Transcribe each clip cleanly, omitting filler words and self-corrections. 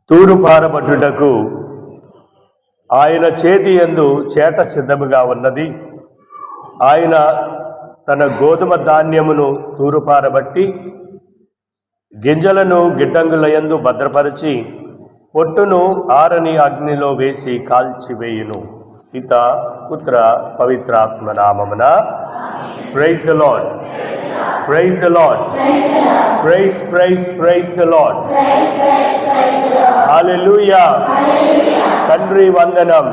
తూరు పారబట్టుటకు ఆయన చేతి యందు చేట సిద్ధముగా ఉన్నది. ఆయన తన గోధుమ ధాన్యమును తూరుపారబట్టి గింజలను గిడ్డంగుల యందు భద్రపరిచి పొట్టును ఆరని అగ్నిలో వేసి కాల్చివేయును. పిత పుత్ర పవిత్రాత్మ నామమున. Praise the lord, praise the lord, praise praise praise the Lord. హల్లెలూయా. తండ్రి వందనం,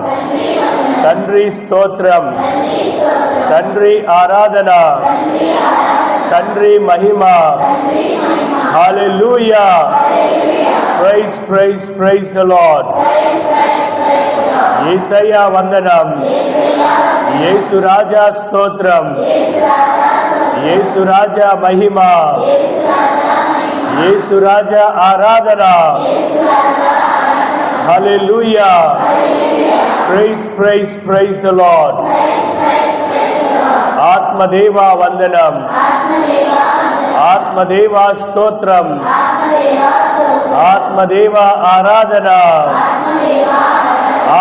తండ్రి స్తోత్రం, తండ్రి ఆరాధన, తండ్రి మహిమ. హల్లెలూయా. Praise praise praise the Lord. యేసయ్యా వందనం, యేసు రాజా స్తోత్రం, యేసు రాజా మహిమ, యేసు రాజా ఆరాధన. హల్లెలూయా. Praise praise praise the Lord. ఆత్మదేవా వందనం, ఆత్మదేవా స్తోత్రం, ఆత్మదేవా ఆరాధన,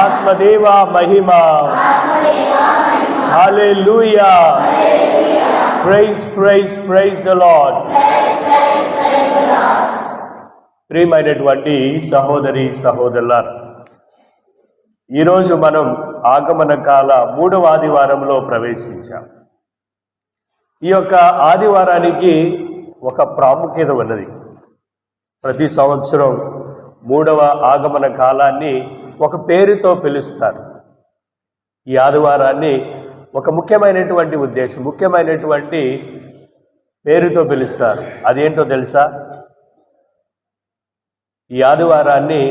ఆత్మదేవా మహిమ. హల్లెలూయా. Praise praise praise the Lord. ప్రియమైనటువంటి సహోదరి సహోదరులారా, ఈరోజు మనం ఆగమన కాల 3వ ఆదివారంలో ప్రవేశించాం. ఈ యొక్క ఆదివారానికి ఒక ప్రాముఖ్యత ఉన్నది. ప్రతి సంవత్సరం 3వ ఆగమన కాలాన్ని ఒక పేరుతో పిలుస్తారు. ఈ ఆదివారాన్ని ఒక ముఖ్యమైనటువంటి ఉద్దేశం, ముఖ్యమైనటువంటి పేరుతో పిలుస్తారు. అదేంటో తెలుసా? ఈ ఆదివారాన్ని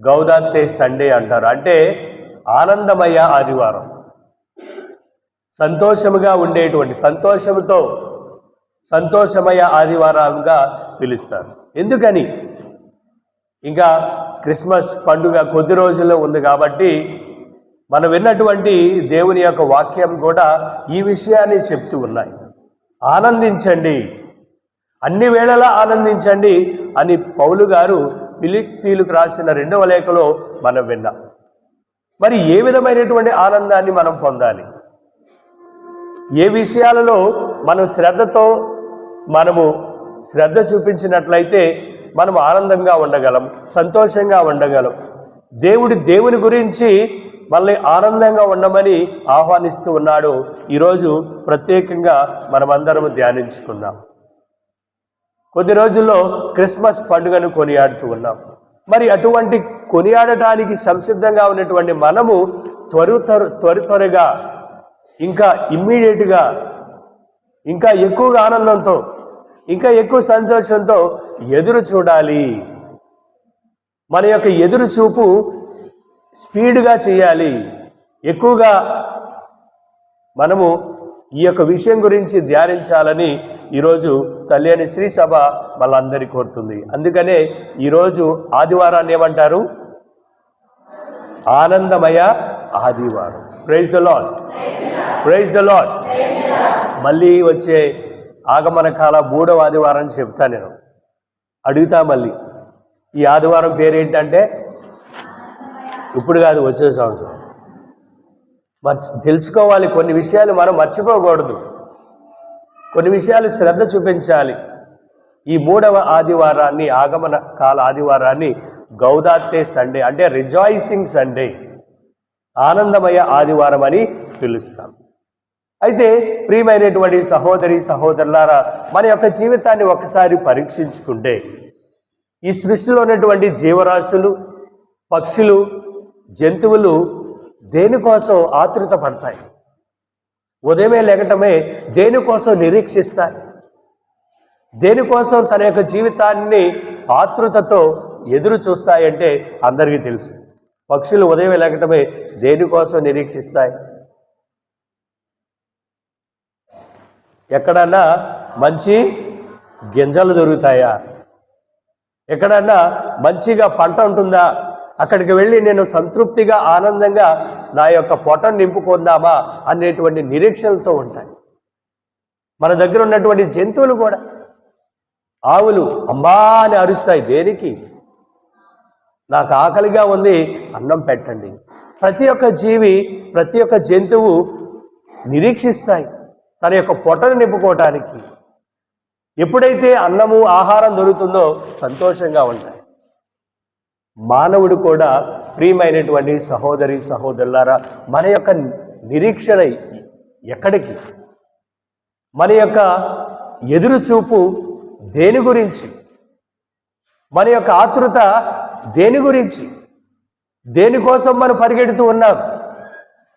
గౌదాతే సండే అంటారు. అంటే ఆనందమయ ఆదివారం, సంతోషముగా ఉండేటువంటి, సంతోషమయ ఆదివారాలుగా పిలుస్తారు. ఎందుకని? ఇంకా క్రిస్మస్ పండుగ కొద్ది రోజుల్లో ఉంది కాబట్టి మనం విన్నటువంటి దేవుని యొక్క వాక్యం కూడా ఈ విషయాన్ని చెప్తూ ఉన్నాయి. ఆనందించండి, అన్ని వేళలా ఆనందించండి అని పౌలు గారు ఫిలిప్పీయులకు రాసిన 2వ లేఖలో మనం విన్నాం. మరి ఏ విధమైనటువంటి ఆనందాన్ని మనం పొందాలి? ఏ విషయాలలో మనం శ్రద్ధ చూపించినట్లయితే మనం ఆనందంగా ఉండగలం, సంతోషంగా ఉండగలం. దేవుని గురించి మళ్ళీ ఆనందంగా ఉండమని ఆహ్వానిస్తూ ఉన్నాడు. ఈరోజు ప్రత్యేకంగా మనమందరం ధ్యానించుకున్నాం. కొద్ది రోజుల్లో క్రిస్మస్ పండుగను కొనియాడుతూ ఉన్నాం. మరి అటువంటి కొనియాడటానికి సంసిద్ధంగా ఉన్నటువంటి మనము త్వరగా, ఇంకా ఇమ్మీడియట్గా, ఇంకా ఎక్కువగా ఆనందంతో, ఇంకా ఎక్కువ సంతోషంతో ఎదురు చూడాలి. మన యొక్క ఎదురు చూపు స్పీడ్గా చేయాలి. ఎక్కువగా మనము ఈ యొక్క విషయం గురించి ధ్యానించాలని ఈరోజు కళ్యాణి శ్రీ సభ వాళ్ళందరికీ కోరుతుంది. అందుకనే ఈరోజు ఆదివారాన్ని ఏమంటారు? ఆనందమయ ఆదివారం. Praise the lord, praise the lord. మళ్ళీ వచ్చే ఆగమన కాల 3వ ఆదివారం చెప్తా. నేను అడుగుతా మళ్ళీ, ఈ ఆదివారం పేరేంటంటే ఇప్పుడు కాదు, వచ్చే సంవత్సరం. తెలుసుకోవాలి. కొన్ని విషయాలు మనం మర్చిపోకూడదు, కొన్ని విషయాలు శ్రద్ధ చూపించాలి. ఈ 3వ ఆదివారాన్ని, ఆగమన కాల ఆదివారాన్ని గౌదాతే సండే అంటే రిజాయిసింగ్ సండే, ఆనందమయ ఆదివారం అని పిలుస్తాం. అయితే ప్రియమైనటువంటి సహోదరి సహోదరులారా, మన యొక్క జీవితాన్ని ఒకసారి పరీక్షించుకుంటే ఈ సృష్టిలో ఉన్నటువంటి జీవరాశులు, పక్షులు, జంతువులు దేనికోసం ఆతృత పడతాయి? ఉదయమే లేకటమే దేనికోసం నిరీక్షిస్తాయి? దేనికోసం తన యొక్క జీవితాన్ని ఆతృతతో ఎదురు చూస్తాయంటే అందరికీ తెలుసు. పక్షులు ఉదయమే లేకటమే దేనికోసం నిరీక్షిస్తాయి? ఎక్కడన్నా మంచి గింజలు దొరుకుతాయా? ఎక్కడన్నా మంచిగా పంట ఉంటుందా? అక్కడికి వెళ్ళి నేను సంతృప్తిగా, ఆనందంగా నా యొక్క పొట్టను నింపుకుందామా అనేటువంటి నిరీక్షణలతో ఉంటాయి. మన దగ్గర ఉన్నటువంటి జంతువులు కూడా, ఆవులు అమ్మా అని అరుస్తాయి. దేనికి? నాకు ఆకలిగా ఉంది, అన్నం పెట్టండి. ప్రతి ఒక్క జీవి, ప్రతి ఒక్క జంతువు నిరీక్షిస్తాయి తన యొక్క పొట్టను నింపుకోవటానికి. ఎప్పుడైతే అన్నము ఆహారం దొరుకుతుందో సంతోషంగా ఉంటాయి. మానవుడు కూడా ప్రియమైనటువంటి సహోదరి సహోదరులారా, మన యొక్క నిరీక్షణ ఎక్కడికి? మన యొక్క ఎదురు చూపు దేని గురించి? మన యొక్క ఆతృత దేని గురించి? దేనికోసం మనం పరిగెడుతూ ఉన్నాం?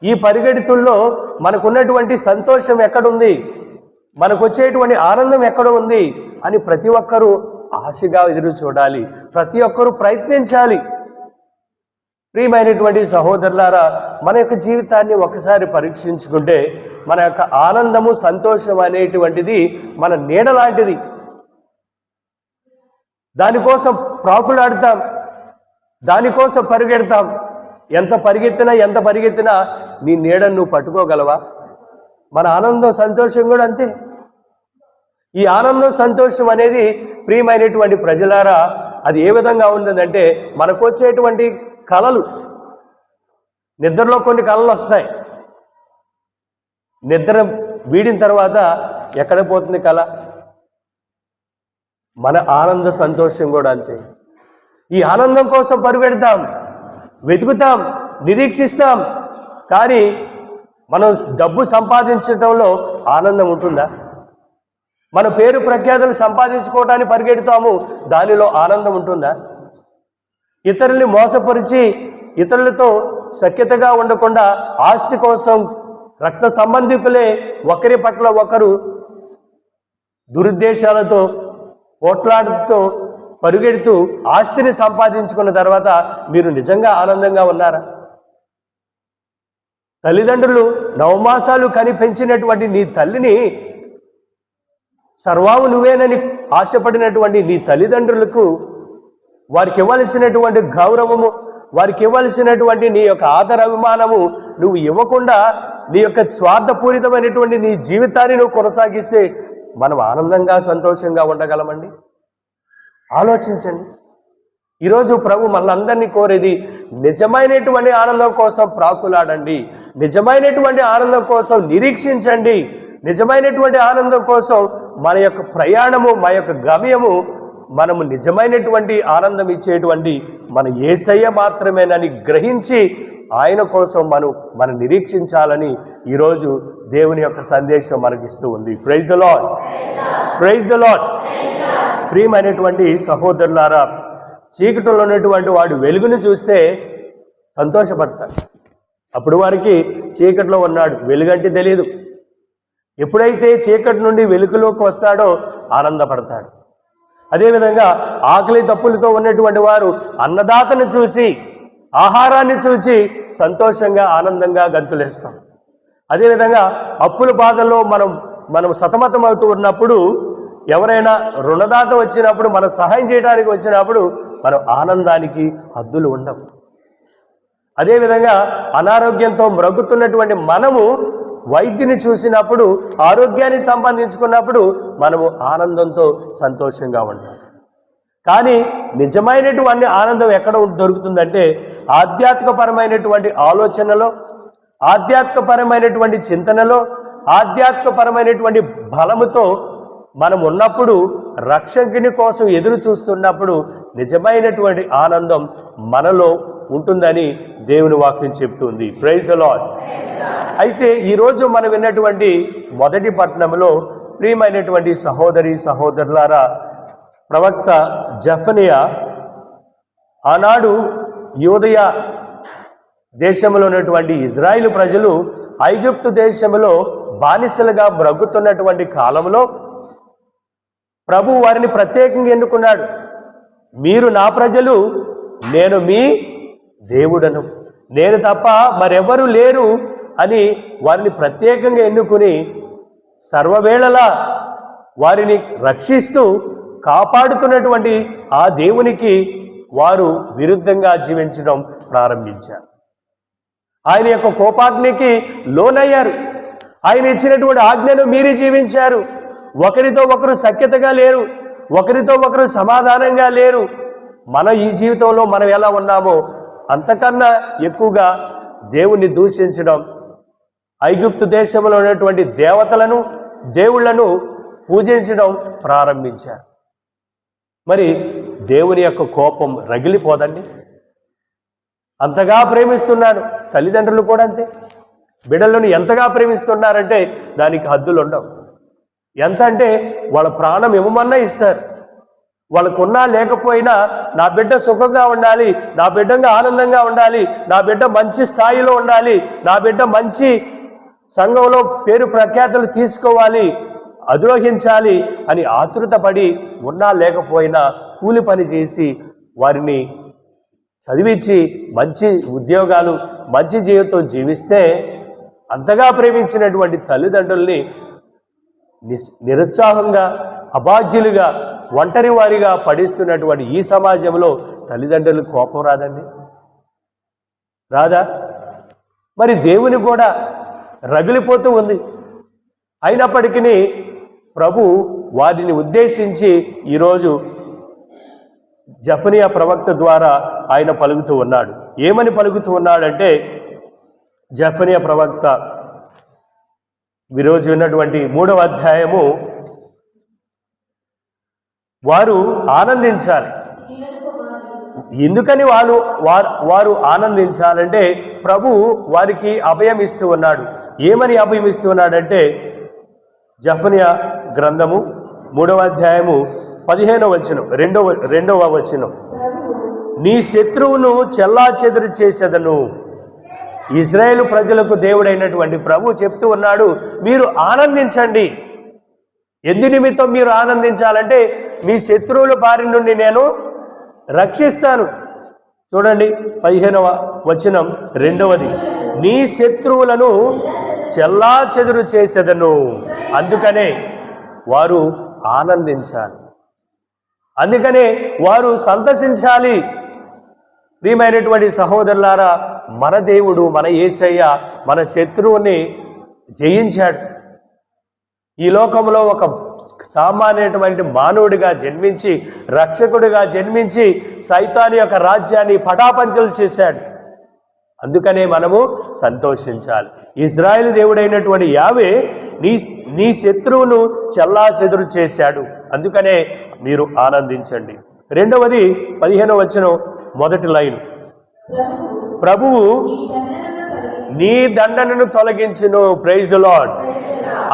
ఈ పరిగెడుతుల్లో మనకున్నటువంటి సంతోషం ఎక్కడుంది, మనకు వచ్చేటువంటి ఆనందం ఎక్కడ ఉంది అని ప్రతి ఒక్కరూ ఆశగా ఎదురు చూడాలి, ప్రతి ఒక్కరూ ప్రయత్నించాలి. ప్రియమైనటువంటి సహోదరులారా, మన యొక్క జీవితాన్ని ఒకసారి పరీక్షించుకుంటే మన యొక్క ఆనందము సంతోషం అనేటువంటిది మన నీడ లాంటిది. దానికోసం ప్రాకులాడతాం, దానికోసం పరిగెడతాం. ఎంత పరిగెత్తినా నీ నీడను నువ్వు పట్టుకోగలవా? మన ఆనందం సంతోషం కూడా అంతే. ఈ ఆనందం సంతోషం అనేది ప్రియమైనటువంటి ప్రజలారా, అది ఏ విధంగా ఉంటుందంటే మనకు వచ్చేటువంటి కలలు, నిద్రలో కొన్ని కలలు వస్తాయి. నిద్ర వీడిన తర్వాత ఎక్కడ పోతుంది కళ? మన ఆనంద సంతోషం కూడా అంతే. ఈ ఆనందం కోసం పరుగెడతాం, వెతుకుతాం, నిరీక్షిస్తాం. కానీ మనం డబ్బు సంపాదించడంలో ఆనందం ఉంటుందా? మన పేరు ప్రఖ్యాతులు సంపాదించుకోవడానికి పరిగెడుతాము, దానిలో ఆనందం ఉంటుందా? ఇతరుల్ని మోసపరిచి ఇతరులతో సఖ్యతగా ఉండకుండా ఆస్తి కోసం రక్త సంబంధికులే ఒకరి పట్ల ఒకరు దురుద్దేశాలతో పోట్లాడుతూ పరుగెడుతూ ఆస్తిని సంపాదించుకున్న తర్వాత మీరు నిజంగా ఆనందంగా ఉన్నారా? తల్లిదండ్రులు నవమాసాలు కని పెంచినటువంటి నీ తల్లిని, సర్వావు నువ్వేనని ఆశపడినటువంటి నీ తల్లిదండ్రులకు వారికి ఇవ్వాల్సినటువంటి గౌరవము, వారికి ఇవ్వాల్సినటువంటి నీ యొక్క ఆదర అభిమానము నువ్వు ఇవ్వకుండా నీ యొక్క స్వార్థపూరితమైనటువంటి నీ జీవితాన్ని నువ్వు కొనసాగిస్తే మనం ఆనందంగా సంతోషంగా ఉండగలమండి? ఆలోచించండి. ఈరోజు ప్రభు మనందరినీ కోరేది నిజమైనటువంటి ఆనందం కోసం ప్రాకులాడండి, నిజమైనటువంటి ఆనందం కోసం నిరీక్షించండి, నిజమైనటువంటి ఆనందం కోసం మన యొక్క ప్రయాణము, మన యొక్క గమ్యము మనము నిజమైనటువంటి ఆనందం ఇచ్చేటువంటి మన యేసయ్య మాత్రమేనని గ్రహించి ఆయన కోసం మనం నిరీక్షించాలని ఈరోజు దేవుని యొక్క సందేశం మనకిస్తూ ఉంది. Praise the lord, praise the lord. ప్రియమైనటువంటి సహోదరులారా, చీకటిలో ఉన్నటువంటి వాడు వెలుగును చూస్తే సంతోషపడతాడు. అప్పుడు వారికి చీకటిలో ఉన్నాడు, వెలుగంటే తెలియదు. ఎప్పుడైతే చీకటి నుండి వెలుగులోకి వస్తాడో ఆనందపడతాడు. అదేవిధంగా ఆకలి దప్పులతో ఉన్నటువంటి వారు అన్నదాతను చూసి, ఆహారాన్ని చూసి సంతోషంగా ఆనందంగా గంతులేస్తాం. అదేవిధంగా అప్పుల బాధల్లో మనం సతమతం అవుతూ ఉన్నప్పుడు, ఎవరైనా రుణదాత వచ్చినప్పుడు, మనం సహాయం చేయడానికి వచ్చినప్పుడు మనం ఆనందానికి హద్దులు ఉండవు. అదేవిధంగా అనారోగ్యంతో మ్రగ్గుతున్నటువంటి మనము వైద్యుని చూసినప్పుడు, ఆరోగ్యాన్ని సంపాదించుకున్నప్పుడు మనము ఆనందంతో సంతోషంగా ఉంటాం. కానీ నిజమైనటువంటి ఆనందం ఎక్కడ దొరుకుతుందంటే ఆధ్యాత్మికపరమైనటువంటి ఆలోచనలో, ఆధ్యాత్మికపరమైనటువంటి చింతనలో, ఆధ్యాత్మికపరమైనటువంటి బలముతో మనం ఉన్నప్పుడు, రక్షకుని కోసం ఎదురు చూస్తున్నప్పుడు నిజమైనటువంటి ఆనందం మనలో ఉంటుందని దేవుని వాక్యం చెప్తుంది. Praise the lord. అయితే ఈరోజు మనం విన్నటువంటి మొదటి పట్టణంలో ప్రియమైనటువంటి సహోదరి సహోదరులారా, ప్రవక్త జెఫనియా ఆనాడు యూదయ దేశంలో ఉన్నటువంటి ఇజ్రాయిల్ ప్రజలు ఐగుప్తు దేశంలో బానిసలుగా బ్రగ్గుతున్నటువంటి కాలంలో ప్రభు వారిని ప్రత్యేకంగా ఎన్నుకున్నాడు. మీరు నా ప్రజలు, నేను మీ దేవుడను, నేను తప్ప మరెవరు లేరు అని వారిని ప్రత్యేకంగా ఎన్నుకుని సర్వవేళలా వారిని రక్షిస్తూ కాపాడుతున్నటువంటి ఆ దేవునికి వారు విరుద్ధంగా జీవించడం ప్రారంభించారు. ఆయన యొక్క కోపాగ్నికి లోనయ్యారు. ఆయన ఇచ్చినటువంటి ఆజ్ఞను మీరి జీవించారు. ఒకరితో ఒకరు సఖ్యతగా లేరు, ఒకరితో ఒకరు సమాధానంగా లేరు, మన ఈ జీవితంలో మనం ఎలా ఉన్నామో అంతకన్నా ఎక్కువగా దేవుణ్ణి దూషించడం, ఐగుప్తు దేశంలో ఉన్నటువంటి దేవతలను దేవుళ్లను పూజించడం ప్రారంభించారు. మరి దేవుని యొక్క కోపం రగిలిపోదండి? అంతగా ప్రేమిస్తున్నాడు. తల్లిదండ్రులు కూడా అంతే. బిడ్డలను ఎంతగా ప్రేమిస్తున్నారంటే దానికి హద్దులు ఉండవు. ఎంత అంటే వాళ్ళ ప్రాణం ఇవ్వమన్నా ఇస్తారు. వాళ్ళకున్నా లేకపోయినా నా బిడ్డ సుఖంగా ఉండాలి, నా బిడ్డగా ఆనందంగా ఉండాలి, నా బిడ్డ మంచి స్థాయిలో ఉండాలి, నా బిడ్డ మంచి సంఘంలో పేరు ప్రఖ్యాతులు తీసుకోవాలి, అధిరోహించాలి అని ఆతృతపడి ఉన్నా లేకపోయినా కూలి పని చేసి వారిని చదివించి మంచి ఉద్యోగాలు, మంచి జీవితం జీవిస్తే అంతగా ప్రేమించినటువంటి తల్లిదండ్రుల్ని నిరుత్సాహంగా, అబాధ్యులుగా, ఒంటరి వారిగా పడిస్తున్నటువంటి ఈ సమాజంలో తల్లిదండ్రులకు కోపం రాదండి? రాదా? మరి దేవుని కూడా రగిలిపోతూ ఉంది. అయినప్పటికీ ప్రభు వారిని ఉద్దేశించి ఈరోజు జెఫన్యా ప్రవక్త ద్వారా ఆయన పలుకుతూ ఉన్నాడు. ఏమని పలుకుతూ ఉన్నాడంటే, జెఫన్యా ప్రవక్త ఈరోజు విన్నటువంటి 3వ అధ్యాయము, వారు ఆనందించాలి. ఎందుకని వారు ఆనందించాలంటే ప్రభు వారికి అభయం ఇస్తూ ఉన్నాడు. ఏమని అభయం ఇస్తూ ఉన్నాడంటే, జెఫన్యా గ్రంథము 3వ అధ్యాయము 15వ వచనం, రెండవ వచనం, నీ శత్రువును చెల్లాచెదురు చేసేదను. ఇజ్రాయేలు ప్రజలకు దేవుడైనటువంటి ప్రభు చెప్తూ ఉన్నాడు, మీరు ఆనందించండి. ఎందు నిమిత్తం మీరు ఆనందించాలంటే మీ శత్రువుల బారి నుండి నేను రక్షిస్తాను. చూడండి 15వ వచనం, రెండవది, నీ శత్రువులను చెల్లాచెదురు చేసేదను. అందుకనే వారు ఆనందించాలి, అందుకనే వారు సంతసించాలి. ప్రియమైనటువంటి సహోదరులారా, మన దేవుడు, మన యేసయ్య మన శత్రువుని జయించాడు. ఈ లోకంలో ఒక సామాన్యటువంటి మానవుడిగా జన్మించి, రక్షకుడిగా జన్మించి సైతాని యొక్క రాజ్యాన్ని పటాపంచలు చేశాడు. అందుకనే మనము సంతోషించాలి. ఇజ్రాయేలు దేవుడైనటువంటి యావే నీ శత్రువును చెల్లాచెదురు చేశాడు, అందుకనే మీరు ఆనందించండి. రెండవది 15వ వచనం మొదటి లైన్, ప్రభువు నీ దండనను తొలగించును. Praise the Lord.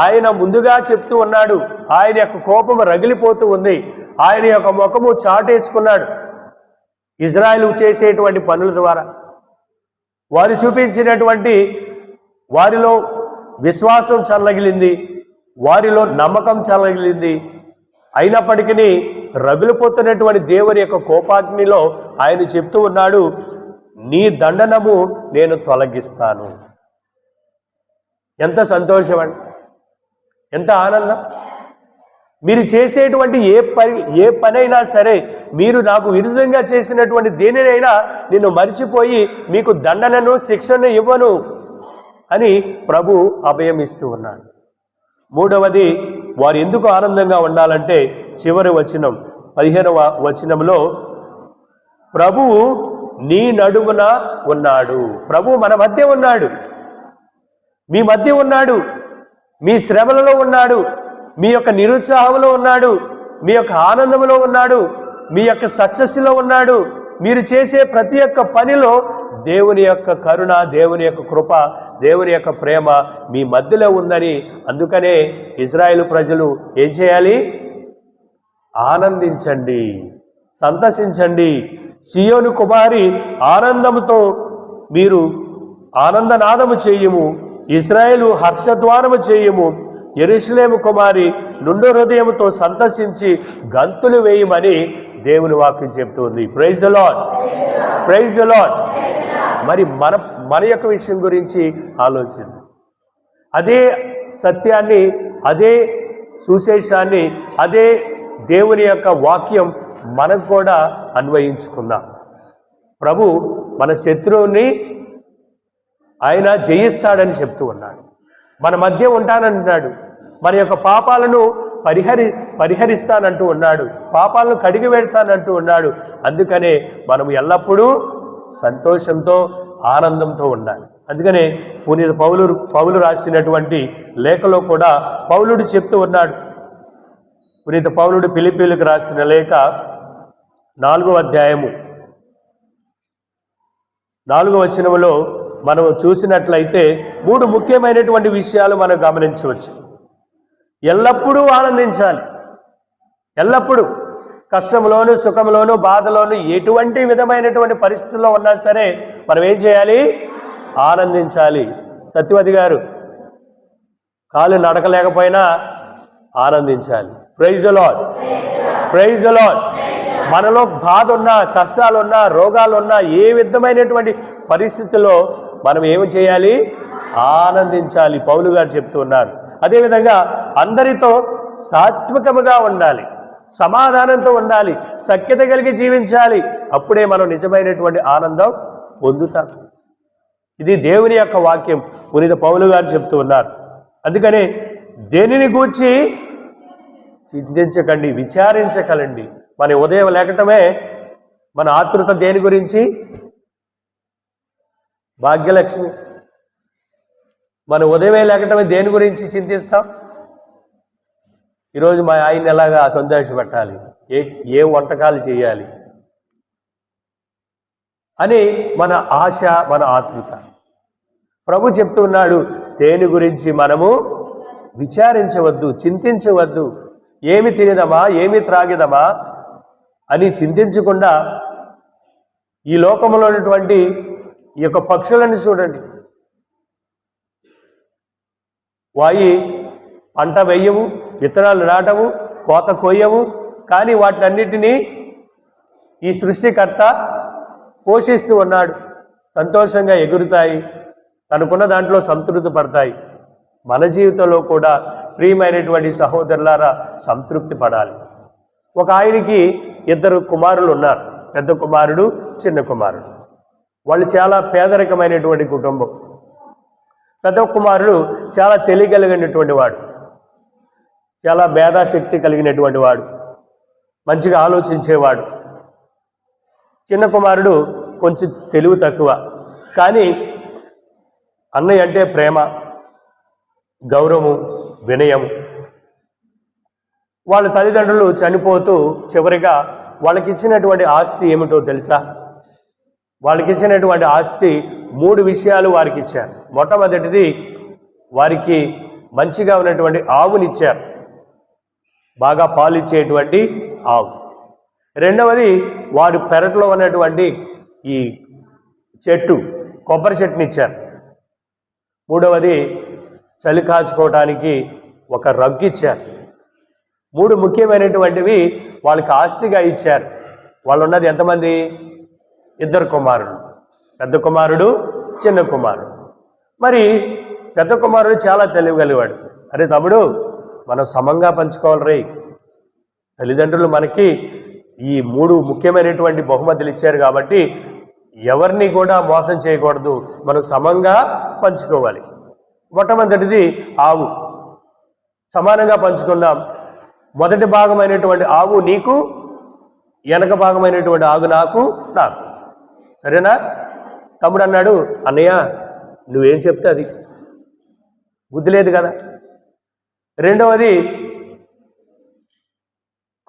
ఆయన ముందుగా చెప్తూ ఉన్నాడు. ఆయన యొక్క కోపం రగిలిపోతూ ఉంది. ఆయన యొక్క ముఖము చాటేసుకున్నాడు. ఇజ్రాయేలు చేసేటువంటి పనుల ద్వారా, వారు చూపించినటువంటి వారిలో విశ్వాసం చల్లగిలింది, వారిలో నమ్మకం చల్లగిలింది. అయినప్పటికీ రగిలిపోతున్నటువంటి దేవుని యొక్క కోపాగ్నిలో ఆయన చెప్తూ ఉన్నాడు, నీ దండనము నేను తొలగిస్తాను. ఎంత సంతోషం అండి, ఎంత ఆనందం. మీరు చేసేటువంటి ఏ పనైనా సరే, మీరు నాకు విరుద్ధంగా చేసినటువంటి దేనినైనా నిన్ను మర్చిపోయి మీకు దండనను, శిక్షను ఇవ్వను అని ప్రభు అభయం ఇస్తూ ఉన్నాడు. మూడవది, వారు ఎందుకు ఆనందంగా ఉండాలంటే చివరి వచనం 15వ వచనంలో, ప్రభువు నీ నడుమున ఉన్నాడు. ప్రభు మన మధ్య ఉన్నాడు, మీ మధ్య ఉన్నాడు, మీ శ్రమలలో ఉన్నాడు, మీ యొక్క నిరుత్సాహంలో ఉన్నాడు, మీ యొక్క ఆనందంలో ఉన్నాడు, మీ యొక్క సక్సెస్లో ఉన్నాడు. మీరు చేసే ప్రతి ఒక్క పనిలో దేవుని యొక్క కరుణ, దేవుని యొక్క కృప, దేవుని యొక్క ప్రేమ మీ మధ్యలో ఉందని. అందుకనే ఇజ్రాయేలు ప్రజలు ఏం చేయాలి? ఆనందించండి, సంతసించండి. సియోను కుమారి ఆనందముతో మీరు ఆనందనాదము చేయము, ఇజ్రాయేలు హర్షధ్వానము చేయము. యెరూషలేము కుమారి నుండు హృదయముతో సంతసించి గంతులు వేయమని దేవుని వాక్యం చెప్తుంది. Praise the lord, praise the lord. మరి మన యొక్క విషయం గురించి ఆలోచించండి. అదే సత్యాన్ని, అదే సుశేషాన్ని, అదే దేవుని యొక్క వాక్యం మనకు కూడా అన్వయించుకుందాం. ప్రభు మన శత్రువుని ఆయన జయిస్తాడని చెప్తూ ఉన్నాడు. మన మధ్య ఉంటానంటున్నాడు. మన యొక్క పాపాలను పరిహరిస్తానంటూ ఉన్నాడు, పాపాలను కడిగి పెడతానంటూ ఉన్నాడు. అందుకనే మనం ఎల్లప్పుడూ సంతోషంతో ఆనందంతో ఉండాలి. అందుకనే పునీత పౌలు రాసినటువంటి లేఖలో కూడా పౌలుడు చెప్తూ ఉన్నాడు. పునీత పౌలుడు ఫిలిప్పీలకు రాసిన లేఖ 4వ అధ్యాయము 4వ వచనములో మనం చూసినట్లయితే 3 ముఖ్యమైనటువంటి విషయాలు మనం గమనించవచ్చు. ఎల్లప్పుడూ ఆనందించాలి. ఎల్లప్పుడూ కష్టంలోను, సుఖంలోను, బాధలోను, ఎటువంటి విధమైనటువంటి పరిస్థితుల్లో ఉన్నా సరే మనం ఏం చేయాలి? ఆనందించాలి. సత్యవతి గారు కాలు నడకలేకపోయినా ఆనందించాలి. Praise the lord, praise the Lord. మనలో బాధ ఉన్నా, కష్టాలున్నా, రోగాలున్నా, ఏ విధమైనటువంటి పరిస్థితుల్లో మనం ఏమి చేయాలి? ఆనందించాలి. పౌలు గారు చెప్తూ ఉన్నారు. అదేవిధంగా అందరితో సాత్వికముగా ఉండాలి, సమాధానంతో ఉండాలి, సఖ్యత కలిగి జీవించాలి. అప్పుడే మనం నిజమైనటువంటి ఆనందం పొందుతాం. ఇది దేవుని యొక్క వాక్యం. పునీత పౌలు గారు చెప్తూ ఉన్నారు. అందుకనే దేనిని గూర్చి చింతించకండి, విచారించకండి. మన ఉదయం లేకటమే మన ఆతృత దేని గురించి? భాగ్యలక్ష్మి. మన ఉదయమే లేకటమే దేని గురించి చింతిస్తాం? ఈరోజు మా ఆయన్ని ఎలాగా సంతోషపెట్టాలి, ఏ వంటకాలు చేయాలి అని మన ఆశ, మన ఆతృత. ప్రభు చెప్తూ ఉన్నాడు, దేని గురించి మనము విచారించవద్దు, చింతించవద్దు. ఏమి తినేదమా, ఏమి త్రాగిదమా అని చింతించకుండా ఈ లోకంలో ఉన్నటువంటి ఈ యొక్క పక్షులను చూడండి. వాయి పంట వేయవు, విత్తనాలు నాటవు, కోత కోయవు, కానీ వాటినన్నిటినీ ఈ సృష్టికర్త పోషిస్తూ ఉన్నాడు. సంతోషంగా ఎగురుతాయి, తనకున్న దాంట్లో సంతృప్తి పడతాయి. మన జీవితంలో కూడా ప్రియమైనటువంటి సహోదరులారా సంతృప్తి పడాలి. ఒక ఆయనకి 2 కుమారులు ఉన్నారు, పెద్ద కుమారుడు, చిన్న కుమారుడు. వాళ్ళు చాలా పేదరికమైనటువంటి కుటుంబం. పెద్ద కుమారుడు చాలా తెలియగలిగినటువంటి వాడు, చాలా మేధాశక్తి కలిగినటువంటి వాడు, మంచిగా ఆలోచించేవాడు. చిన్న కుమారుడు కొంచెం తెలివి తక్కువ, కానీ అన్నయ్య అంటే ప్రేమ, గౌరవము, వినయము. వాళ్ళ తల్లిదండ్రులు చనిపోతూ చివరిగా వాళ్ళకి ఇచ్చినటువంటి ఆస్తి ఏమిటో తెలుసా? వాళ్ళకి ఇచ్చినటువంటి ఆస్తి 3 విషయాలు వారికి ఇచ్చారు. మొట్టమొదటిది వారికి మంచిగా ఉన్నటువంటి ఆవునిచ్చారు, బాగా పాలిచ్చేటువంటి ఆవు. రెండవది వారి పెరట్లో ఉన్నటువంటి ఈ చెట్టు, కొబ్బరి చెట్టుని ఇచ్చారు. మూడవది చలి కాచుకోవడానికి ఒక రగ్గు ఇచ్చారు. 3 ముఖ్యమైనటువంటివి వాళ్ళకి ఆస్తిగా ఇచ్చారు. వాళ్ళు ఉన్నది ఎంతమంది? 2 కుమారులు, పెద్ద కుమారుడు, చిన్న కుమారుడు. మరి పెద్ద కుమారుడు చాలా తెలియగలిగాడు. అరే తమ్ముడు, మనం సమంగా పంచుకోవాలి రే. తల్లిదండ్రులు మనకి ఈ 3 ముఖ్యమైనటువంటి బహుమతులు ఇచ్చారు కాబట్టి ఎవరిని కూడా మోసం చేయకూడదు, మనం సమంగా పంచుకోవాలి. మొట్టమొదటిది ఆవు, సమానంగా పంచుకుందాం. మొదటి భాగమైనటువంటి ఆవు నీకు, వెనక భాగమైనటువంటి ఆవు నాకు. సరేనా? తమ్ముడు అన్నాడు, అన్నయ్య నువ్వేం చెప్తే అది, బుద్ధి లేదు కదా. రెండవది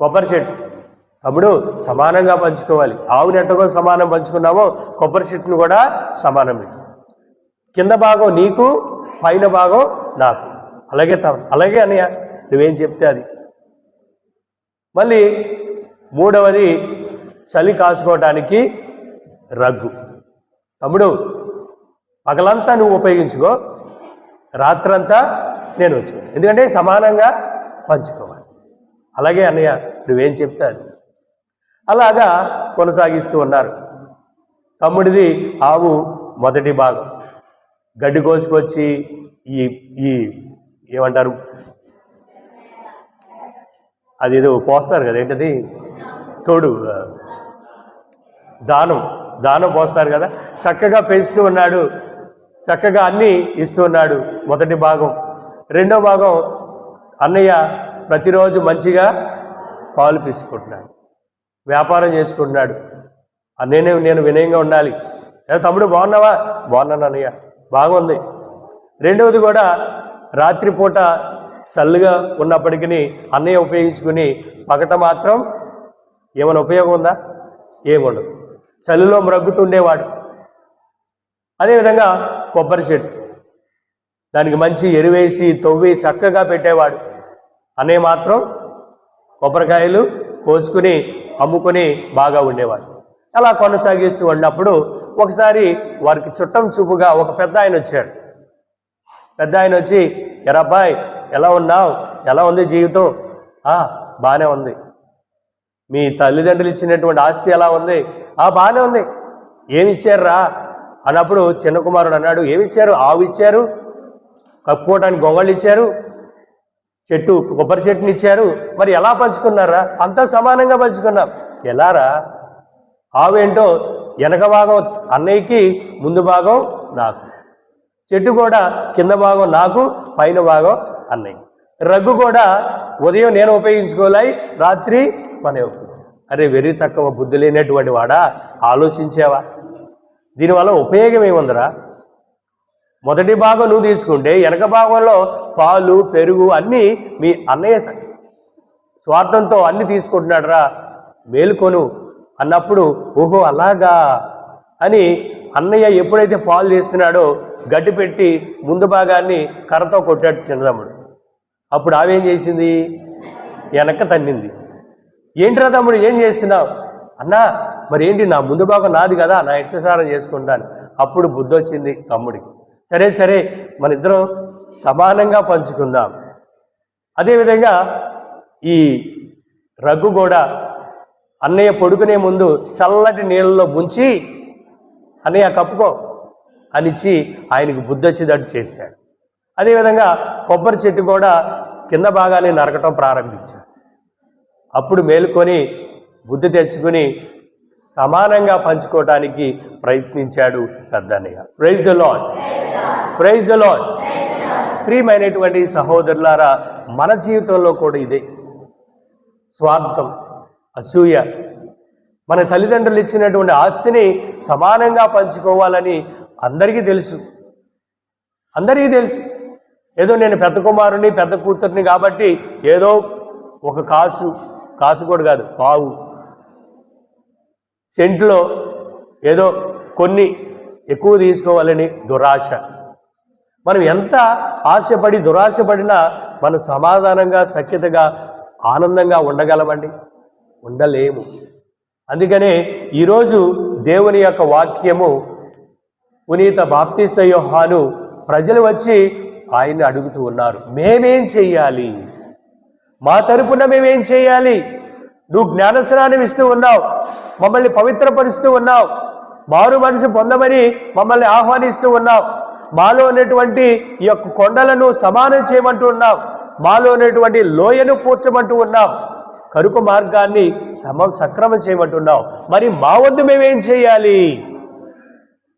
కొబ్బరి చెట్టు, తమ్ముడు సమానంగా పంచుకోవాలి. ఆవుని ఎట్టగో సమానం పంచుకున్నామో కొబ్బరి చెట్టును కూడా సమానం. కింద భాగం నీకు, పైన భాగం నాకు. అలాగే అన్నయ్య నువ్వేం చెప్తే అది. మళ్ళీ మూడవది చలి కాసుకోవటానికి రగ్గు. తమ్ముడు పగలంతా నువ్వు ఉపయోగించుకో, రాత్రంతా నేను వచ్చి, ఎందుకంటే సమానంగా పంచుకోవాలి. అలాగే అన్నయ్య నువ్వేం చెప్తే అది. అలాగా కొనసాగిస్తూ ఉన్నారు. తమ్ముడిది ఆవు మొదటి భాగం, గడ్డి కోసుకొచ్చి ఈ ఏమంటారు, అది ఏదో పోస్తారు కదా, ఏంటది, తోడు, దానం పోస్తారు కదా, చక్కగా పెంచుతూ ఉన్నాడు, చక్కగా అన్నీ ఇస్తూ ఉన్నాడు. మొదటి భాగం. రెండో భాగం అన్నయ్య ప్రతిరోజు మంచిగా పాలు తీసుకుంటున్నాడు, వ్యాపారం చేసుకుంటున్నాడు. నేను వినయంగా ఉండాలి. తమ్ముడు బాగున్నావా? బాగున్నాను అన్నయ్య, బాగుంది. రెండవది కూడా రాత్రిపూట చల్లగా ఉన్నప్పటికీ అన్నయ్య ఉపయోగించుకుని పగట మాత్రం ఏమైనా ఉపయోగం ఉందా? ఏముండదు. చలిలో మ్రగ్గుతుండేవాడు. అదేవిధంగా కొబ్బరి చెట్టు, దానికి మంచి ఎరువేసి తవ్వి చక్కగా పెట్టేవాడు. అన్నయ్య మాత్రం కొబ్బరికాయలు కోసుకుని అమ్ముకొని బాగా ఉండేవాడు. అలా కొనసాగిస్తూ ఉన్నప్పుడు ఒకసారి వారికి చుట్టం చూపుగా ఒక పెద్ద ఆయన వచ్చాడు. పెద్ద ఆయన వచ్చి, ఎరాబాయ్ ఎలా ఉన్నావు, ఎలా ఉంది జీవితం? బాగానే ఉంది. మీ తల్లిదండ్రులు ఇచ్చినటువంటి ఆస్తి ఎలా ఉంది? బాగానే ఉంది. ఏమి ఇచ్చారురా అన్నప్పుడు చిన్న కుమారుడు అన్నాడు, ఏమిచ్చారు? ఆవు ఇచ్చారు, కప్పుకోవడానికి గొంగళ్ళు ఇచ్చారు, కొబ్బరి చెట్టుని ఇచ్చారు. మరి ఎలా పంచుకున్నారా? అంతా సమానంగా పంచుకున్నాం. ఎలారా? ఆవేంటో వెనక భాగం అన్నయ్యకి, ముందు భాగం నాకు. చెట్టు కూడా కింద భాగం నాకు, పైన భాగం అన్నయ్య. రగ్గు కూడా ఉదయం నేను ఉపయోగించుకోలేయి, రాత్రి మన. అరే వెర్రి తక్కువ బుద్ధి లేనటువంటి వాడా, ఆలోచించావా? దీనివల్ల ఉపయోగం ఏముందిరా? మొదటి భాగం నువ్వు తీసుకుంటే వెనక భాగంలో పాలు పెరుగు అన్నీ మీ అన్నయ్య స్వార్థంతో అన్నీ తీసుకుంటున్నాడు రా, మేలుకొను అన్నప్పుడు, ఓహో అలాగా అని అన్నయ్య ఎప్పుడైతే పాలు చేస్తున్నాడో గడ్డి పెట్టి ముందు భాగాన్ని కర్రతో కొట్టాడు చిన్నతమ్ముడు. అప్పుడు ఆవేం చేసింది? వెనక తన్నింది. ఏంట్రా తమ్ముడు ఏం చేస్తున్నావు? అన్నా మరి ఏంటి, నా ముందు భాగం నాది కదా, నా ఇష్టాచారం చేసుకుంటాను. అప్పుడు బుద్ధి వచ్చింది తమ్ముడికి. సరే మన ఇద్దరం సమానంగా పంచుకుందాం. అదేవిధంగా ఈ రగ్గు కూడా అన్నయ్య పడుకునే ముందు చల్లటి నీళ్ళలో ముంచి, అన్నయ్య కప్పుకో అనిచ్చి ఆయనకి బుద్ధి వచ్చేటట్టు చేశాడు. అదేవిధంగా కొబ్బరి చెట్టు కూడా కింద భాగాన్ని నరకటం ప్రారంభించాడు. అప్పుడు మేలుకొని బుద్ధి తెచ్చుకుని సమానంగా పంచుకోవటానికి ప్రయత్నించాడు పెద్దన్నయ్య. Praise the lord, praise the lord. ప్రియమైనటువంటి సహోదరులారా, మన జీవితంలో కూడా ఇదే స్వార్థం, అసూయ. మన తల్లిదండ్రులు ఇచ్చినటువంటి ఆస్తిని సమానంగా పంచుకోవాలని అందరికీ తెలుసు. ఏదో నేను పెద్ద కుమారుని పెద్ద కూతుర్ని కాబట్టి ఏదో ఒక కాసు కూడా కాదు, పావు సెంట్లో ఏదో కొన్ని ఎక్కువ తీసుకోవాలని దురాశ. మనం ఎంత ఆశపడి దురాశపడినా మనం సమాధానంగా సఖ్యతగా ఆనందంగా ఉండగలమండి? ఉండలేము. అందుకనే ఈరోజు దేవుని యొక్క వాక్యము, పునీత బాప్తిస్త యోహాను ప్రజలు వచ్చి ఆయన్ని అడుగుతూ ఉన్నారు, మేమేం చెయ్యాలి? మా తరపున మేమేం చేయాలి? నువ్వు జ్ఞానస్నానం ఇస్తూ ఉన్నావు, మమ్మల్ని పవిత్రపరుస్తూ ఉన్నావు, మారు మనసు పొందమని మమ్మల్ని ఆహ్వానిస్తూ ఉన్నావు, మాలో ఉన్నటువంటి ఈ యొక్క కొండలను సమానం చేయమంటూ ఉన్నావు, మాలో ఉన్నటువంటి లోయను పూడ్చమంటూ ఉన్నావు, కరుకు మార్గాన్ని సక్రమం చేయమంటున్నావు. మరి మా వద్ద మేమేం చేయాలి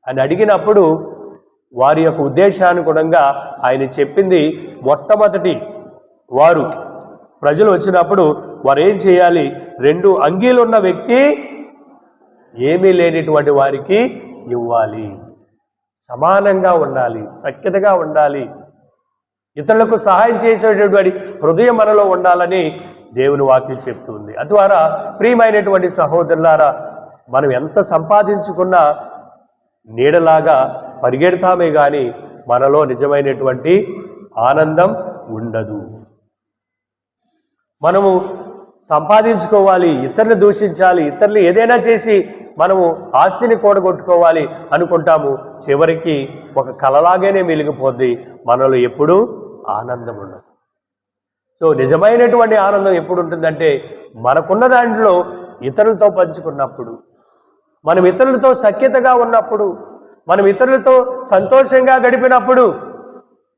అని అడిగినప్పుడు వారి యొక్క ఉద్దేశానుగుణంగా ఆయన చెప్పింది, మొట్టమొదటి వారు ప్రజలు వచ్చినప్పుడు వారు ఏం చేయాలి? 2 అంగీలు ఉన్న వ్యక్తి ఏమీ లేనిటువంటి వారికి ఇవ్వాలి, సమానంగా ఉండాలి, సఖ్యతగా ఉండాలి, ఇతరులకు సహాయం చేసేటటువంటి హృదయం మనలో ఉండాలని దేవుని వాక్యం చెప్తుంది. అద్వారా ప్రియమైనటువంటి సహోదరులారా, మనం ఎంత సంపాదించుకున్నా నీడలాగా పరిగెడతామే కానీ మనలో నిజమైనటువంటి ఆనందం ఉండదు. మనము సంపాదించుకోవాలి, ఇతరులు దూషించాలి, ఇతరులు ఏదైనా చేసి మనము ఆస్తిని కూడగొట్టుకోవాలి అనుకుంటాము. చివరికి ఒక కలలాగానే మిగిలిపోద్ది, మనలో ఎప్పుడూ ఆనందం ఉండదు. సో నిజమైనటువంటి ఆనందం ఎప్పుడు ఉంటుందంటే మనకున్న దాంట్లో ఇతరులతో పంచుకున్నప్పుడు, మనం ఇతరులతో సఖ్యతగా ఉన్నప్పుడు, మనం ఇతరులతో సంతోషంగా గడిపినప్పుడు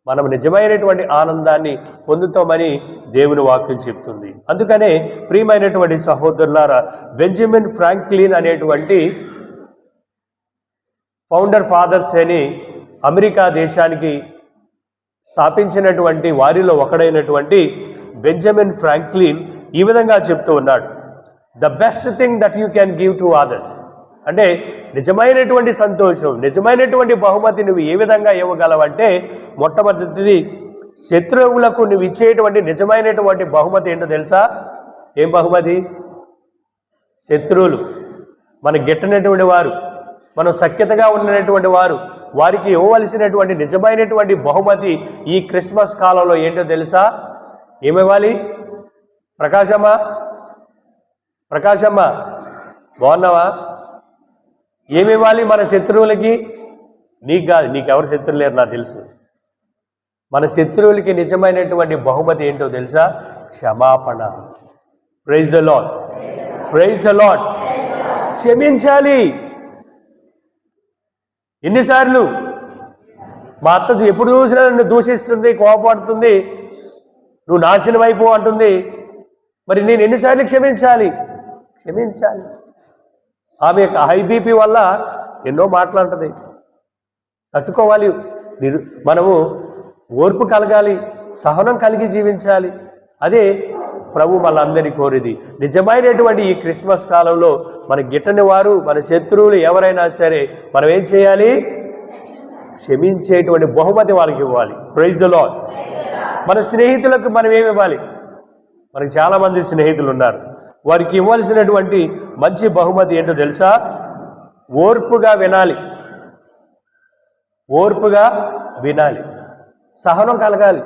మనం నిజమైనటువంటి ఆనందాన్ని పొందుతామని దేవుని వాక్యం చెప్తుంది. అందుకనే ప్రియమైనటువంటి సహోదరులారా, బెంజమిన్ ఫ్రాంక్లిన్ అనేటువంటి ఫౌండర్ ఫాదర్స్ అని అమెరికా దేశానికి స్థాపించినటువంటి వారిలో ఒకడైనటువంటి బెంజమిన్ ఫ్రాంక్లిన్ ఈ విధంగా చెప్తూ ఉన్నాడు, the best thing that you can give to others. అంటే నిజమైనటువంటి సంతోషం, నిజమైనటువంటి బహుమతి నువ్వు ఏ విధంగా ఇవ్వగలవంటే, మొట్టమొదటిది శత్రువులకు నువ్వు ఇచ్చేటువంటి నిజమైనటువంటి బహుమతి ఏంటో తెలుసా? ఏం బహుమతి? శత్రువులు, మన గిట్టనటువంటి వారు, మనం సఖ్యతగా ఉన్నటువంటి వారు, వారికి ఇవ్వవలసినటువంటి నిజమైనటువంటి బహుమతి ఈ క్రిస్మస్ కాలంలో ఏంటో తెలుసా? ఏమివ్వాలి? ప్రకాశమ్మ బాగున్నావా? ఏమివ్వాలి మన శత్రువులకి? నీకు కాదు, నీకెవరు శత్రువులు లేరు నాకు తెలుసు. మన శత్రువులకి నిజమైనటువంటి బహుమతి ఏంటో తెలుసా? క్షమాపణ. Praise the lord, praise the lord. క్షమించాలి. ఎన్నిసార్లు మా అత్త ఎప్పుడు చూసినా నన్ను దూషిస్తుంది, కోపడుతుంది, నువ్వు నాశనం అయిపో అంటుంది. మరి నేను ఎన్నిసార్లు క్షమించాలి? ఆమె యొక్క హై బీపీ వల్ల ఎన్నో మాట్లాడుతుంది, తట్టుకోవాలి. మనము ఓర్పు కలగాలి, సహనం కలిగి జీవించాలి. అదే ప్రభు మనందరినీ కోరేది. నిజమైనటువంటి ఈ క్రిస్మస్ కాలంలో మన గిట్టని వారు, మన శత్రువులు ఎవరైనా సరే మనం ఏం చేయాలి? క్షమించేటువంటి బహుమతి వాళ్ళకి ఇవ్వాలి. Praise the lord. మన స్నేహితులకు మనం ఏమి ఇవ్వాలి? మనకు చాలామంది స్నేహితులు ఉన్నారు. వారికి ఇవ్వాల్సినటువంటి మంచి బహుమతి ఏంటో తెలుసా? ఓర్పుగా వినాలి, సహనం కలగాలి.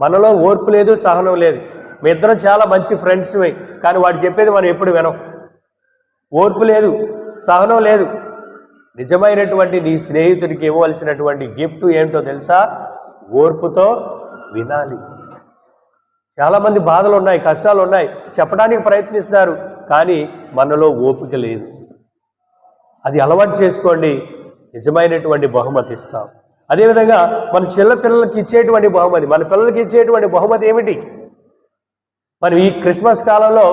మనలో ఓర్పు లేదు, సహనం లేదు. మీ ఇద్దరం చాలా మంచి ఫ్రెండ్స్, కానీ వాడు చెప్పేది మనం ఎప్పుడు వినం. ఓర్పు లేదు, సహనం లేదు. నిజమైనటువంటి నీ స్నేహితుడికి ఇవ్వవలసినటువంటి గిఫ్ట్ ఏంటో తెలుసా? ఓర్పుతో వినాలి. చాలామంది బాధలు ఉన్నాయి, కష్టాలు ఉన్నాయి, చెప్పడానికి ప్రయత్నిస్తున్నారు, కానీ మనలో ఓపిక లేదు. అది అలవాటు చేసుకోండి, నిజమైనటువంటి బహుమతి ఇస్తాం. అదేవిధంగా మన పిల్లలకి ఇచ్చేటువంటి బహుమతి, మన పిల్లలకి ఇచ్చేటువంటి బహుమతి ఏమిటి? మనం ఈ క్రిస్మస్ కాలంలో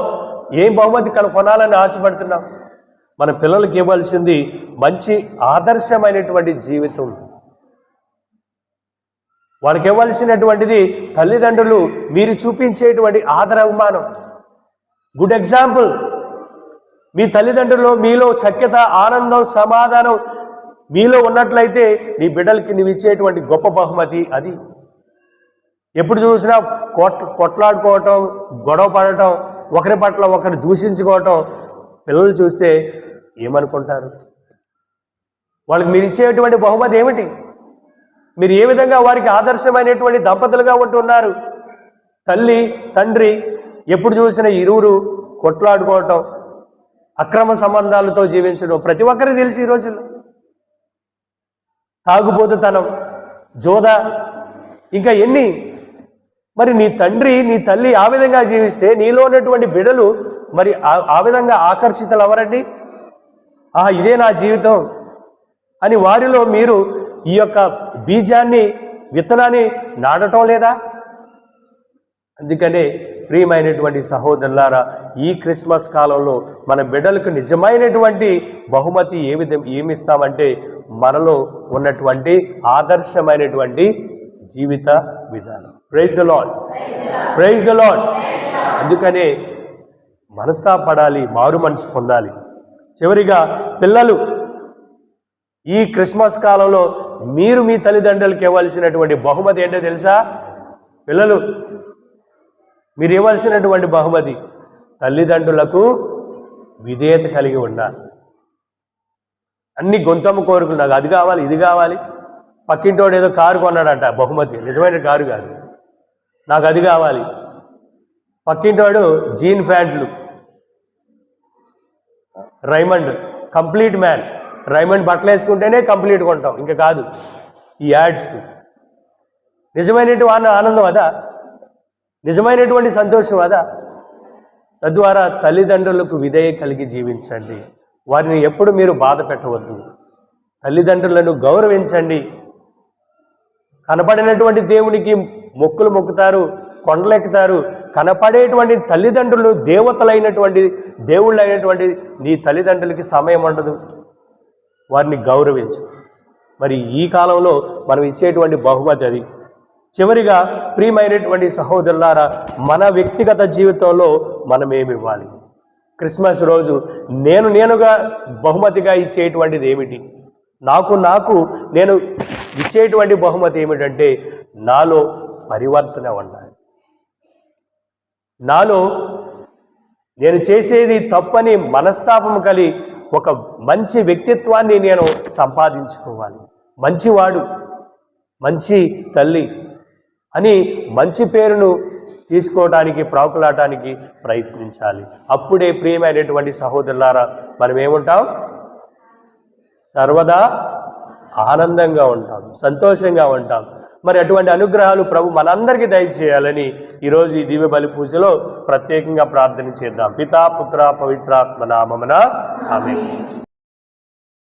ఏం బహుమతి కొనాలని ఆశపడుతున్నాం? మన పిల్లలకి ఇవ్వాల్సింది మంచి ఆదర్శమైనటువంటి జీవితం. వాళ్ళకి ఇవ్వాల్సినటువంటిది తల్లిదండ్రులు మీరు చూపించేటువంటి ఆదర అవమానం, గుడ్ ఎగ్జాంపుల్. మీ తల్లిదండ్రులు మీలో సఖ్యత, ఆనందం, సమాధానం మీలో ఉన్నట్లయితే నీ బిడ్డలకి నువ్వు ఇచ్చేటువంటి గొప్ప బహుమతి అది. ఎప్పుడు చూసినా కొట్లాడుకోవటం, గొడవ పడటం, ఒకరి పట్ల ఒకరు దూషించుకోవటం పిల్లలు చూస్తే ఏమనుకుంటారు? వాళ్ళకి మీరు ఇచ్చేటువంటి బహుమతి ఏమిటి? మీరు ఏ విధంగా వారికి ఆదర్శమైనటువంటి దంపతులుగా ఉంటున్నారు? తల్లి తండ్రి ఎప్పుడు చూసినా ఇరువురు కొట్లాడుకోవటం, అక్రమ సంబంధాలతో జీవించడం ప్రతి ఒక్కరికి తెలిసి ఈ రోజుల్లో. తాగుబోతుతనం, జోదా, ఇంకా ఎన్ని. మరి నీ తండ్రి నీ తల్లి ఆ విధంగా జీవిస్తే నీలో ఉన్నటువంటి బిడ్డలు మరి ఆ విధంగా ఆకర్షితులు అవరండి. ఇదే నా జీవితం అని వారిలో మీరు ఈ యొక్క బీజాన్ని, విత్తనాన్ని నాటడం లేదా? అందుకనే ప్రియమైనటువంటి సహోదరులారా, ఈ క్రిస్మస్ కాలంలో మన బిడ్డలకు నిజమైనటువంటి బహుమతి ఏమిస్తామంటే మనలో ఉన్నటువంటి ఆదర్శమైనటువంటి జీవిత విధానం. Praise the lord, praise the lord. అందుకనే మనస్తాపడాలి, మారు మనసు పొందాలి. చివరిగా పిల్లలు, ఈ క్రిస్మస్ కాలంలో మీరు మీ తల్లిదండ్రులకు ఇవ్వాల్సినటువంటి బహుమతి ఏంటో తెలుసా? పిల్లలు, మీరు ఇవ్వాల్సినటువంటి బహుమతి తల్లిదండ్రులకు విధేయత కలిగి ఉండాలి. అన్ని గొంతమ్మ కోరుకులు, నాకు అది కావాలి, ఇది కావాలి. పక్కింటోడు ఏదో కారు కొన్నాడంట, బహుమతి నిజమైన కారు కాదు, నాకు అది కావాలి. పక్కింటోడు జీన్ ప్యాంట్లు, రైమండ్ కంప్లీట్ మ్యాన్, రైమండ్ బట్టలు వేసుకుంటేనే కంప్లీట్ కొంటాం, ఇంకా కాదు ఈ యాడ్స్. నిజమైనటువంటి ఆనందం అదా? నిజమైనటువంటి సంతోషం అదా? తద్వారా తల్లిదండ్రులకు విధేయ కలిగి జీవించండి. వారిని ఎప్పుడు మీరు బాధ పెట్టవద్దు. తల్లిదండ్రులను గౌరవించండి. కనపడినటువంటి దేవునికి మొక్కులు మొక్కుతారు, కొండలెక్కుతారు. కనపడేటువంటి తల్లిదండ్రులు దేవతలైనటువంటి దేవుళ్ళైనటువంటి నీ తల్లిదండ్రులకి సమయం ఉండదు. వారిని గౌరవించు. మరి ఈ కాలంలో మనం ఇచ్చేటువంటి బహుమతి అది. చివరిగా ప్రియమైనటువంటి సహోదరులారా, మన వ్యక్తిగత జీవితంలో మనం ఏమి ఇవ్వాలి? క్రిస్మస్ రోజు నేనుగా బహుమతిగా ఇచ్చేటువంటిది ఏమిటి? నాకు నేను ఇచ్చేటువంటి బహుమతి ఏమిటంటే నాలో పరివర్తన ఉండాలి. నాలో నేను చేసేది తప్పని మనస్తాపం కలిగి ఒక మంచి వ్యక్తిత్వాన్ని నేను సంపాదించుకోవాలి. మంచివాడు, మంచి తల్లి అని మంచి పేరును తీసుకోవడానికి, ప్రాకులాడటానికి ప్రయత్నించాలి. అప్పుడే ప్రియమైనటువంటి సహోదరులారా మనం ఏముంటాం? సర్వదా ఆనందంగా ఉంటాం, సంతోషంగా ఉంటాం. మరి అటువంటి అనుగ్రహాలు ప్రభు మనందరికీ దయచేయాలని ఈరోజు ఈ దివ్య బలి పూజలో ప్రత్యేకంగా ప్రార్థన చేద్దాం. పితా పుత్ర పవిత్రాత్మ నామమున ఆమేన్.